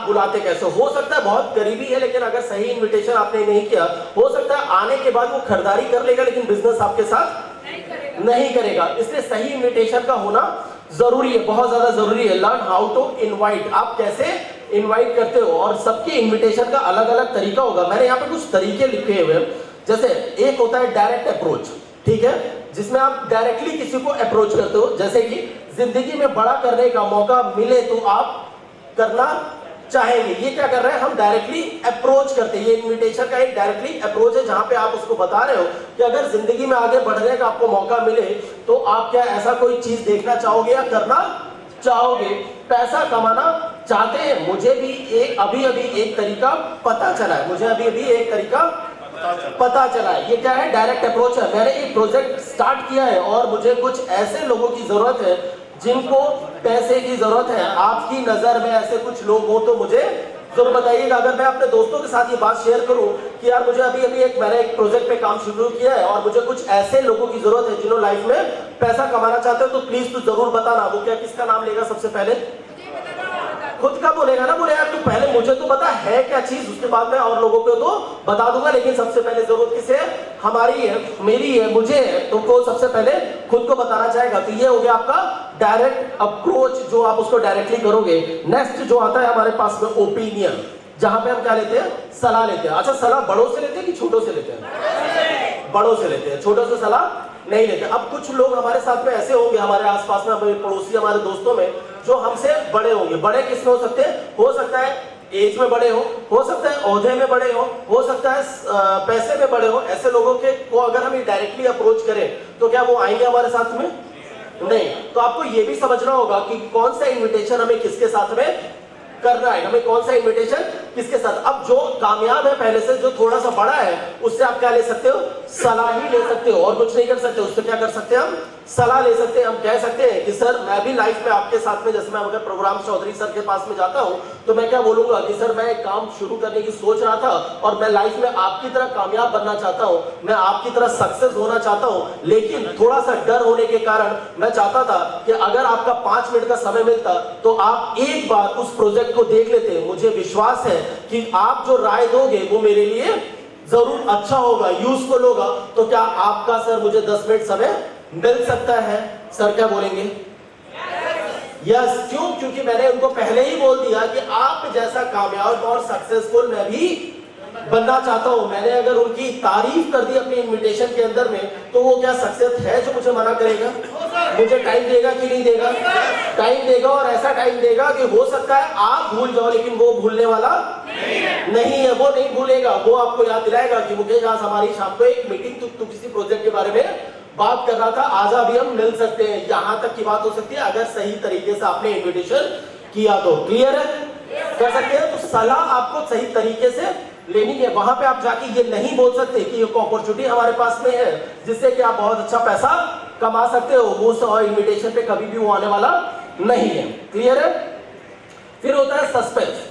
आप बुलाते कैसे हो सकता है बहुत गरीबी है, लेकिन अगर सही इन्विटेशन आपने नहीं किया, हो सकता है आने के बाद वो खरीदारी कर लेगा लेकिन बिजनेस आपके साथ नहीं करेगा। इसलिए सही इन्विटेशन का होना जरूरी है, बहुत ज्यादा जरूरी है। लर्न हाउ टू इनवाइट, आप कैसे इनवाइट करते हो, और सबके इनविटेशन का अलग अलग तरीका होगा। मैंने यहाँ पे कुछ तरीके लिखे हुए हैं। जैसे एक होता है डायरेक्ट अप्रोच, ठीक है, जिसमें आप डायरेक्टली किसी को अप्रोच करते हो। जैसे कि जिंदगी में बड़ा करने का मौका मिले तो आप करना चाहेंगे, ये क्या कर रहे हैं, हम डायरेक्टली अप्रोच करते हैं। ये इनविटेशन का एक डायरेक्टली अप्रोच है, जहां पे आप उसको बता रहे हो कि अगर जिंदगी में आगे बढ़ने का आपको मौका मिले तो आप क्या ऐसा कोई चीज देखना चाहोगे या करना चाहोगे। पैसा कमाना चाहते हैं, मुझे भी अभी एक तरीका पता चला है, मुझे अभी एक तरीका पता चला है। ये क्या है, डायरेक्ट अप्रोच है। मैंने एक प्रोजेक्ट स्टार्ट किया है और मुझे कुछ ऐसे लोगों की जरूरत है जिनको पैसे की जरूरत है। आपकी नजर में ऐसे कुछ लोग हो तो मुझे जरूर बताइएगा। अगर मैं अपने दोस्तों के साथ ये बात शेयर करूं कि यार मुझे अभी मैंने एक प्रोजेक्ट पे काम शुरू किया है और मुझे कुछ ऐसे लोगों की जरूरत है जिन्होंने लाइफ में पैसा कमाना चाहते हो, तो प्लीज तू जरूर बताना। वो क्या, किसका नाम लेगा सबसे पहले, खुद का बोलेगा ना, बोले यार तू पहले मुझे तो बता है क्या चीज, उसके बाद मैं और लोगों को तो बता दूंगा, लेकिन सबसे पहले जरूरत किसे है, हमारी है, मेरी है, मुझे है, तुमको सबसे पहले खुद को बताना चाहेगा। तो ये हो गया आपका डायरेक्ट अप्रोच, जो आप उसको डायरेक्टली करोगे। नेक्स्ट जो आता है हमारे पास में ओपिनियन, जहां पे हम क्या लेते हैं, सलाह लेते हैं। अच्छा, सलाह बड़ों से लेते हैं कि छोटों से लेते हैं, बड़ों से लेते हैं, छोटों से सलाह नहीं लेते। अब कुछ लोग हमारे साथ में ऐसे होंगे, हमारे आसपास में, हमारे पड़ोसी, हमारे दोस्तों में, जो हमसे बड़े होंगे। बड़े किस में हो सकते हैं, हो सकता है एज में बड़े हो सकता है ओहदे में बड़े हो सकता है पैसे में बड़े हो। ऐसे लोगों के को अगर हम डायरेक्टली अप्रोच करें तो क्या वो आएंगे हमारे साथ में, नहीं। तो आपको ये भी समझना होगा कि कौन सा इन्विटेशन हमें किसके साथ में करना है, हमें कौन सा इन्विटेशन किसके साथ। अब जो कामयाब है पहले से, जो थोड़ा सा बड़ा है, उससे आप क्या ले सकते हो, सलाह ही ले सकते हो, और कुछ नहीं कर सकते। उससे क्या कर सकते हैं, हम सलाह ले सकते हैं। हम कह सकते हैं कि सर मैं भी लाइफ में आपके साथ में, जैसे मैं अगर प्रोग्राम चौधरी सर के पास में जाता हूं तो मैं क्या बोलूंगा कि सर मैं एक काम शुरू करने की सोच रहा था और मैं लाइफ में आपकी तरह कामयाब बनना चाहता हूं, मैं आपकी तरह सक्सेस होना चाहता हूं, लेकिन थोड़ा सा डर होने के कारण मैं चाहता था कि अगर आपका 5 मिनट का समय मिलता तो आप एक बार उस प्रोजेक्ट को देख लेते। मुझे विश्वास है कि आप जो राय दोगे वो मेरे लिए जरूर अच्छा होगा, यूजफुल होगा। तो क्या आपका सर मुझे 10 मिनट समय मिल सकता है। सर क्या बोलेंगे, यस। क्यों, क्योंकि मैंने उनको पहले ही बोल दिया कि आप जैसा कामयाब और सक्सेसफुल मैं भी बनना चाहता हूं। मैंने अगर उनकी तारीफ कर दी अपने इनविटेशन के अंदर में, तो वो क्या सक्सेस है जो मुझे मना करेगा, मुझे टाइम देगा कि नहीं देगा, टाइम देगा, और ऐसा टाइम देगा कि हो सकता है आप भूल जाओ, लेकिन वो भूलने वाला नहीं है, वो नहीं भूलेगा। वो आपको याद दिलाएगा कि मुकेश आज हमारी शाम को एक मीटिंग, तू किसी प्रोजेक्ट के बारे में बात कर रहा था, आज अभी हम मिल सकते हैं। यहां तक की बात हो सकती है अगर सही तरीके से आपने इन्विटेशन किया तो। क्लियर है, कर सकते हैं। तो सलाह आपको सही तरीके से लेनी है। वहां पे आप जाके ये नहीं बोल सकते कि एक अपॉर्चुनिटी हमारे पास में है जिससे कि आप बहुत अच्छा पैसा कमा सकते हो, वो इन्विटेशन पे कभी भी वो आने वाला नहीं है। क्लियर है। फिर होता है सस्पेंस,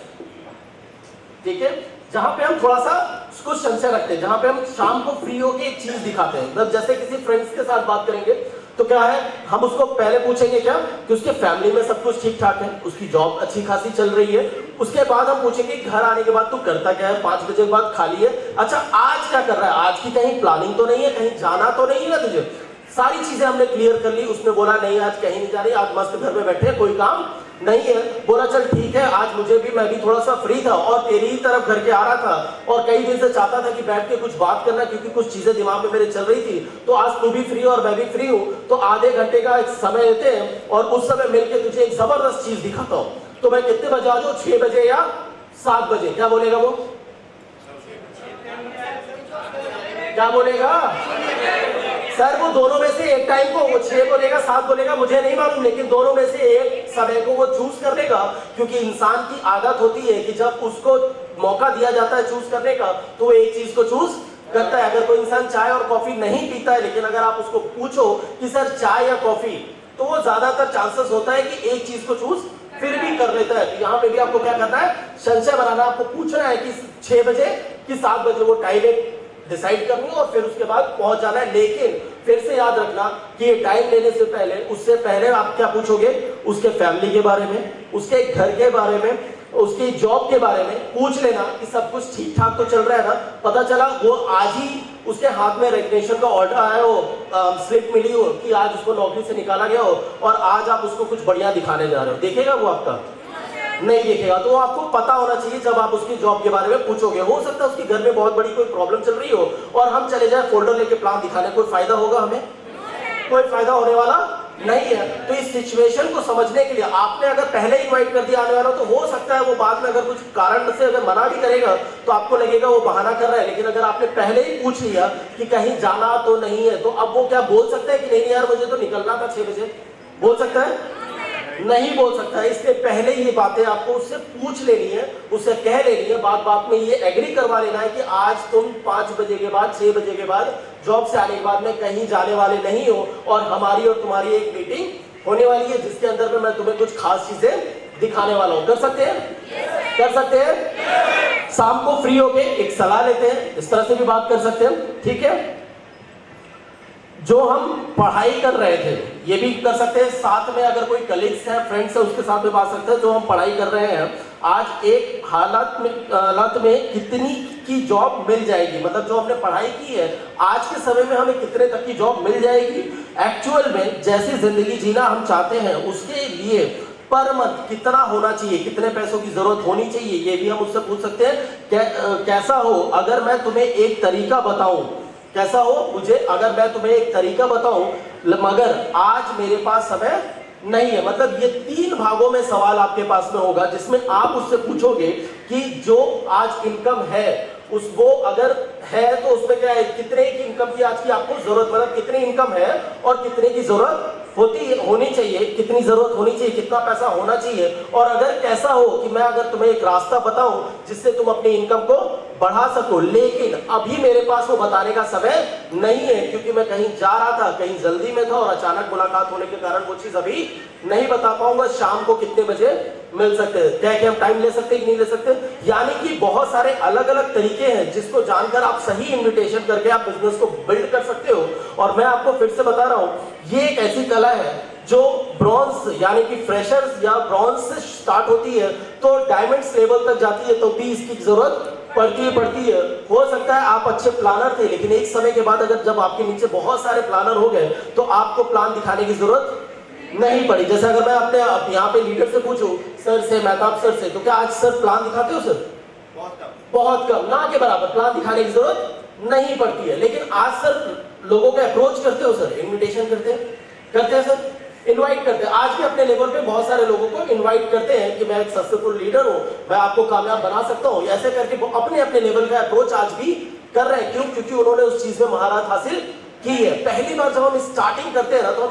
ठीक है, जहां पे हम थोड़ा सा कुछ संशय रखते हैं, जहां पे हम शाम को फ्री होके एक चीज दिखाते हैं। मतलब जैसे किसी फ्रेंड्स के साथ बात करेंगे तो क्या है, हम उसको पहले पूछेंगे क्या कि उसके फैमिली में सब कुछ ठीक ठाक है, उसकी जॉब अच्छी खासी चल रही है। उसके बाद हम पूछेंगे घर आने के बाद तू करता क्या है, 5 बजे के बाद खाली है, अच्छा आज क्या कर रहा है, आज की कहीं प्लानिंग तो नहीं है, कहीं जाना तो नहीं है ना तुझे। सारी चीजें हमने क्लियर कर ली। उसने बोला नहीं आज कहीं नहीं जा रही, आज मस्त घर में बैठे, कोई काम नहीं है। बोला चल ठीक है, आज मैं भी थोड़ा सा फ्री था और तेरी ही तरफ घर के आ रहा था और कई दिन से चाहता था कि बैठ के कुछ बात करना, क्योंकि कुछ चीजें दिमाग में मेरे चल रही थी। तो आज तू भी फ्री और मैं भी फ्री हूं, तो आधे घंटे का एक समय लेते हैं और उस समय मिलकर तुझे एक जबरदस्त चीज दिखाता हूं। तो मैं कितने बजे आ जाऊं, 6 बजे या 7 बजे? क्या बोलेगा वो, क्या बोलेगा सर? वो दोनों में से एक टाइम को, वो 6 बोलेगा 7 बोलेगा, मुझे नहीं मालूम, लेकिन दोनों में से एक समय को वो चूज कर लेगा। क्योंकि इंसान की आदत होती है कि जब उसको मौका दिया जाता है चूज करने का तो वो एक चीज को चूज करता है। अगर कोई इंसान चाय और कॉफी नहीं पीता है, लेकिन अगर आप उसको पूछो कि सर चाय या कॉफी, तो वो ज्यादातर चांसेस होता है कि एक चीज को चूज फिर भी कर लेता है। तो यहाँ पे भी आपको क्या करना है, संशय बनाना, आपको पूछना है कि 6 बजे कि 7 बजे, वो टाइम डिसाइड करनी है और फिर उसके बाद पहुंच जाना है। लेकिन फिर से याद रखना कि ये टाइम लेने से पहले, उससे पहले आप क्या पूछोगे, उसके फैमिली के बारे में, उसके घर के बारे में, उसकी जॉब के बारे में पूछ लेना कि सब कुछ ठीक ठाक तो चल रहा है ना। पता चला वो आज ही उसके हाथ में रेजिग्नेशन का ऑर्डर आया हो, स्लिप मिली हो कि आज उसको नौकरी से निकाला गया हो, और आज आप उसको कुछ बढ़िया दिखाने जा रहे हो, देखेगा वो आपका? नहीं देखेगा। तो आपको पता होना चाहिए जब आप उसकी जॉब के बारे में पूछोगे। हो सकता है उसके घर में बहुत बड़ी कोई प्रॉब्लम चल रही हो और हम चले जाए फोल्डर लेके प्लान दिखाने, कोई फायदा होगा हमें? कोई फायदा होने वाला नहीं है। तो इस सिचुएशन को समझने के लिए आपने अगर पहले इनवाइट कर दिया आने वाला, तो हो सकता है वो बाद में अगर कुछ कारण से अगर मना भी करेगा तो आपको लगेगा वो बहाना कर रहा है। लेकिन अगर आपने पहले ही पूछ लिया कि कहीं जाना तो नहीं है, तो अब वो क्या बोल सकता है कि नहीं यार मुझे तो निकलना था 6 बजे? बोल सकता है? नहीं बोल सकता है। इसलिए पहले ये बातें आपको उससे पूछ लेनी है, उससे कह लेनी है, बात बात में ये एग्री करवा लेना है कि आज तुम 5 बजे के बाद, 6 बजे के बाद जॉब से आने के बाद में कहीं जाने वाले नहीं हो, और हमारी और तुम्हारी एक मीटिंग होने वाली है जिसके अंदर में मैं तुम्हें कुछ खास चीजें दिखाने वाला हूं। कर सकते हैं? कर सकते हैं? शाम को फ्री होके एक सलाह लेते हैं, इस तरह से भी बात कर सकते हैं, ठीक है? जो हम पढ़ाई कर रहे थे ये भी कर सकते हैं, साथ में अगर कोई कलीग्स है, फ्रेंड्स है, उसके साथ भी बात सकते हैं। जो हम पढ़ाई कर रहे हैं आज एक हालत में कितनी की जॉब मिल जाएगी, मतलब जो हमने पढ़ाई की है आज के समय में हमें कितने तक की जॉब मिल जाएगी, एक्चुअल में जैसी जिंदगी जीना हम चाहते हैं उसके लिए पर मंथ कितना होना चाहिए, कितने पैसों की जरूरत होनी चाहिए, ये भी हम उससे पूछ सकते हैं। कैसा हो अगर मैं तुम्हें एक तरीका बताऊं, कैसा हो मुझे अगर मैं तुम्हें एक तरीका बताऊं, मगर आज मेरे पास समय नहीं है। मतलब ये 3 भागों में सवाल आपके पास में होगा जिसमें आप उससे पूछोगे कि जो आज इनकम है उस वो अगर है तो उसमें क्या है, कितने की इनकम की आज की आपको जरूरत, मतलब कितनी इनकम है और कितने की जरूरत होनी चाहिए, कितनी जरूरत होनी चाहिए, कितना पैसा होना चाहिए। और अगर कैसा हो कि मैं अगर तुम्हें एक रास्ता बताऊं जिससे तुम अपनी इनकम को बढ़ा सको, लेकिन अभी मेरे पास वो बताने का समय नहीं है क्योंकि मैं कहीं जा रहा था, कहीं जल्दी में था और अचानक मुलाकात होने के कारण वो चीज अभी नहीं बता पाऊंगा। शाम को कितने बजे मिल सकते हैं? क्या कि हम टाइम ले सकते हैं कि नहीं ले सकते? यानी कि बहुत सारे अलग अलग तरीके हैं जिसको जानकर आप सही इन्विटेशन करके आप बिजनेस को बिल्ड कर सकते हो। और मैं आपको फिर से बता रहा हूं, ये एक ऐसी कला है जो ब्रॉन्ज यानी कि फ्रेशर्स या ब्रॉन्ज से स्टार्ट होती है तो डायमंड्स लेवल तक जाती है, तो भी इसकी जरूरत पड़ती है। हो सकता है आप अच्छे प्लानर थे, लेकिन एक समय के बाद अगर जब आपके नीचे बहुत सारे प्लानर हो गए तो आपको प्लान दिखाने की जरूरत नहीं पड़ी। जैसे अगर मैं अपने यहाँ पे लीडर से पूछूं, सर से, मेहताब सर से, तो क्या आज सर प्लान दिखाते हो? सर बहुत कम, ना के बराबर प्लान दिखाने की जरूरत नहीं पड़ती है। लेकिन आज सर लोगों को अप्रोच करते हो सर, इन्विटेशन करते हैं सर, इनवाइट करते हैं। आज भी अपने लेवल पे बहुत सारे लोगों को इनवाइट करते हैं कि मैं एक सक्सेसफुल लीडर हूं, मैं आपको कामयाब बना सकता हूं, ऐसे करके वो अपने अपने लेवल का अप्रोच आज भी कर रहे हैं। क्यों? क्योंकि उन्होंने उस चीज में महारत हासिल की है। पहली बार जब हम स्टार्टिंग करते हैं ना तो हम